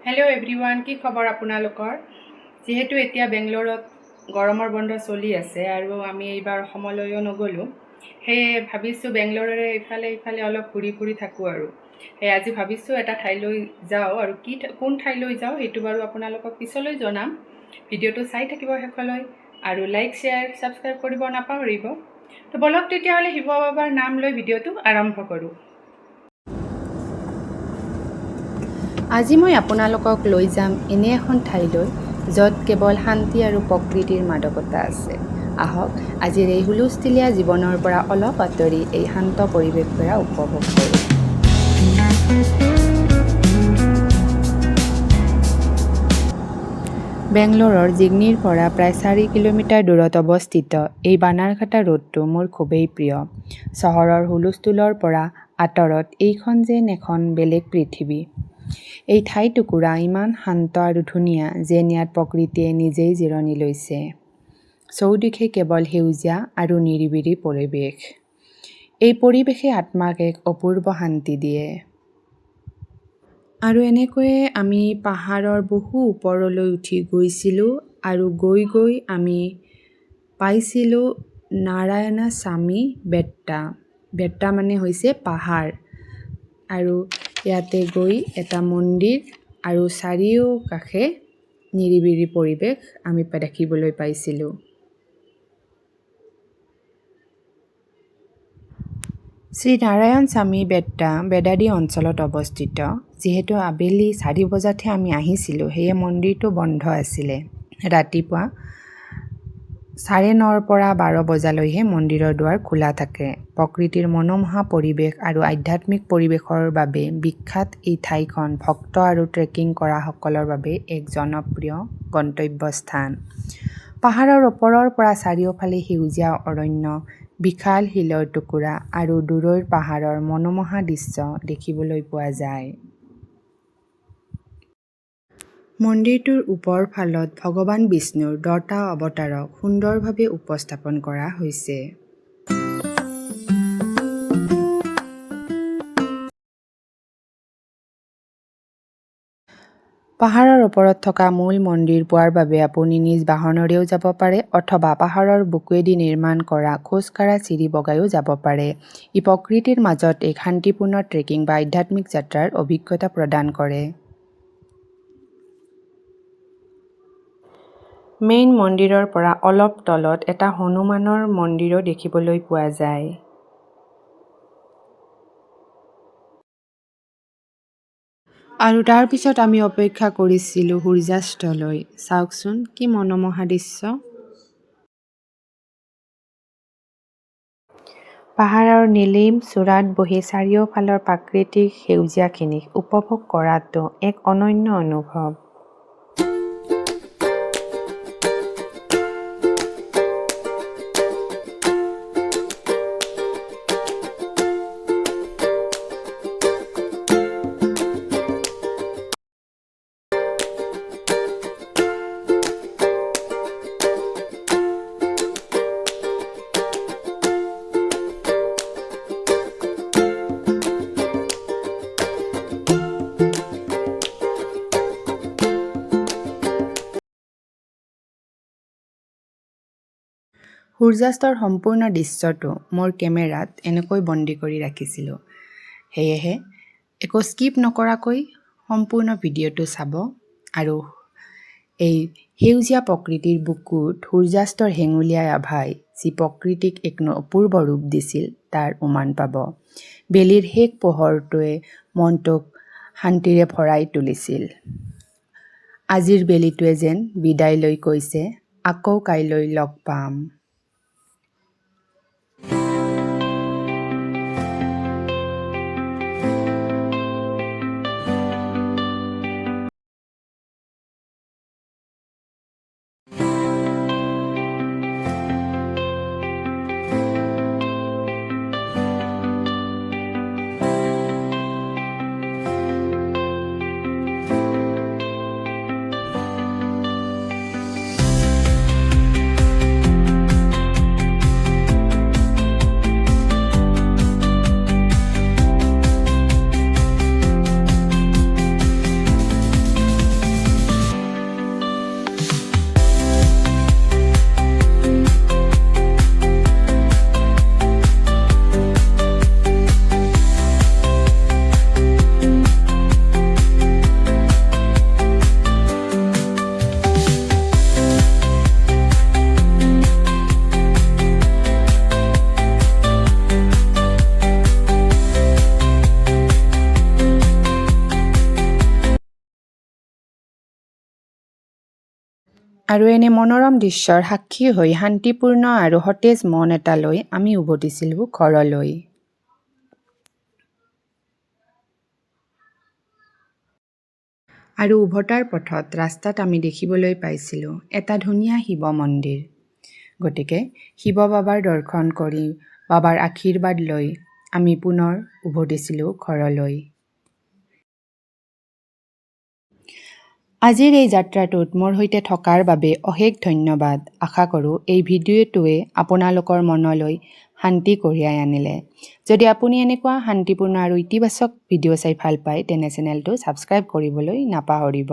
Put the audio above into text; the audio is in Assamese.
হেল্ল' এভৰিৱান, কি খবৰ আপোনালোকৰ? যিহেতু এতিয়া বেংগলোৰত গৰমৰ বন্ধ চলি আছে আৰু আমি এইবাৰ অসমলৈও নগ'লোঁ, সেয়ে ভাবিছোঁ বেংগলোৰৰে ইফালে অলপ ঘূৰি ফুৰি থাকোঁ আৰু সেয়ে আজি ভাবিছোঁ এটা ঠাইলৈ যাওঁ আৰু কোন ঠাইলৈ যাওঁ সেইটো বাৰু আপোনালোকক পিছলৈ জনাম। ভিডিঅ'টো চাই থাকিব শেষলৈ আৰু লাইক শ্বেয়াৰ ছাবস্ক্ৰাইব কৰিব নাপাহৰিব। তো বলক তেতিয়াহ'লে শিৱ বাবাৰ নাম লৈ ভিডিঅ'টো আৰম্ভ কৰোঁ। আজি মই আপোনালোকক লৈ যাম এনে এখন ঠাইলৈ য'ত কেৱল শান্তি আৰু প্ৰকৃতিৰ মাদকতা আছে। আহক আজিৰ এই হুলস্থুলীয়া জীৱনৰ পৰা অলপ আঁতৰি এই শান্ত পৰিৱেশবোৰে উপভোগ কৰোঁ। বেংগলোৰৰ জিগনিৰ পৰা প্ৰায় 4 কিলোমিটাৰ দূৰত অৱস্থিত এই বানাৰঘাটা ৰোডটো মোৰ খুবেই প্ৰিয়। চহৰৰ হুলস্থুলৰ পৰা আঁতৰত এইখন যেন এখন বেলেগ পৃথিৱী। এই ঠাইটুকুৰা ইমান শান্ত আৰু ধুনীয়া যেন ইয়াত প্ৰকৃতিয়ে নিজেই জিৰণি লৈছে। চৌদিশে কেৱল সেউজীয়া আৰু নিৰিবিলি পৰিৱেশ। এই পৰিৱেশে আত্মাক এক অপূৰ্ব শান্তি দিয়ে। আৰু এনেকৈয়ে আমি পাহাৰৰ বহু ওপৰলৈ উঠি গৈছিলোঁ আৰু গৈ আমি পাইছিলোঁ নাৰায়ণস্বামী বেট্টা। বেট্টা মানে হৈছে পাহাৰ। আৰু ইয়াতে গৈ এটা মন্দিৰ আৰু চাৰিওকাষে নিৰিবিলি পৰিৱেশ আমি দেখিবলৈ পাইছিলোঁ। শ্ৰী নাৰায়ণস্বামী বেট্টা বেদাদি অঞ্চলত অৱস্থিত। যিহেতু আবেলি 4 বজাতহে আমি আহিছিলোঁ, সেয়ে মন্দিৰটো বন্ধ আছিলে। ৰাতিপুৱা 9:30 পৰা 12 বজালৈহে মন্দিৰৰ দুৱাৰ খোলা থাকে। প্ৰকৃতিৰ মনোমোহা পৰিৱেশ আৰু আধ্যাত্মিক পৰিৱেশৰ বাবে বিখ্যাত এই ঠাইখন ভক্ত আৰু ট্ৰেকিং কৰাসকলৰ বাবে এক জনপ্ৰিয় গন্তব্যস্থান। পাহাৰৰ ওপৰৰ পৰা চাৰিওফালে সেউজীয়া অৰণ্য, বিশাল শিলৰ টুকুৰা আৰু দূৰৈৰ পাহাৰৰ মনোমোহা দৃশ্য দেখিবলৈ পোৱা যায়। মন্দিৰটোৰ ওপৰ ফালত ভগৱান বিষ্ণুৰ 10টা অৱতাৰক সুন্দৰভাৱে উপস্থাপন কৰা হৈছে। পাহাৰৰ ওপৰত থকা মূল মন্দিৰ পোৱাৰ বাবে আপুনি নিজ বাহনেৰেও যাব পাৰে অথবা পাহাৰৰ বুকুৱেদি নিৰ্মাণ কৰা খোজকাঢ়া চিৰি বগাইও যাব পাৰে। ই প্ৰকৃতিৰ মাজত এক শান্তিপূৰ্ণ ট্ৰেকিং বা আধ্যাত্মিক যাত্ৰাৰ অভিজ্ঞতা প্ৰদান কৰে। মেইন মন্দিৰৰ পৰা অলপ তলত এটা হনুমানৰ মন্দিৰো দেখিবলৈ পোৱা যায়। আৰু তাৰ পিছত আমি অপেক্ষা কৰিছিলোঁ সূৰ্যাস্তলৈ। চাওকচোন কি মনোমোহা দৃশ্য। পাহাৰৰ নীলিম চূড়াত বহি চাৰিওফালৰ প্ৰাকৃতিক সেউজীয়াখিনিক উপভোগ কৰাটো এক অনন্য অনুভৱ। সূৰ্যাস্তৰ সম্পূৰ্ণ দৃশ্যটো মোৰ কেমেৰাত এনেকৈ বন্দী কৰি ৰাখিছিলোঁ। সেয়েহে একো স্কিপ নকৰাকৈ সম্পূৰ্ণ ভিডিঅ'টো চাব আৰু এই সেউজীয়া প্ৰকৃতিৰ বুকুত সূৰ্যাস্তৰ হেঙুলীয়া আভাই যি প্ৰকৃতিক এক অপূৰ্ব ৰূপ দিছিল তাৰ উমান পাব। বেলিৰ শেষ পোহৰটোৱে মনটোক শান্তিৰে ভৰাই তুলিছিল। আজিৰ বেলিটোৱে যেন বিদায় লৈ কৈছে, আকৌ কাইলৈ লগ পাম। আৰু এনে মনোৰম দৃশ্যৰ সাক্ষী হৈ শান্তিপূৰ্ণ আৰু সতেজ মন এটালৈ আমি উভতিছিলোঁ ঘৰলৈ। আৰু উভতাৰ পথত ৰাস্তাত আমি দেখিবলৈ পাইছিলোঁ এটা ধুনীয়া শিৱ মন্দিৰ। গতিকে শিৱ বাবাৰ দৰ্শন কৰি বাবাৰ আশীৰ্বাদ লৈ আমি পুনৰ উভতিছিলোঁ ঘৰলৈ। আজিৰ এই যাত্ৰাটোত মোৰ সৈতে থকাৰ বাবে অশেষ ধন্যবাদ। আশা কৰোঁ এই ভিডিঅ'টোৱে আপোনালোকৰ মনলৈ শান্তি কঢ়িয়াই আনিলে। যদি আপুনি এনেকুৱা শান্তিপূৰ্ণ আৰু ইতিবাচক ভিডিঅ' চাই ভাল পায় তেনে চেনেলটো ছাবস্ক্ৰাইব কৰিবলৈ নাপাহৰিব।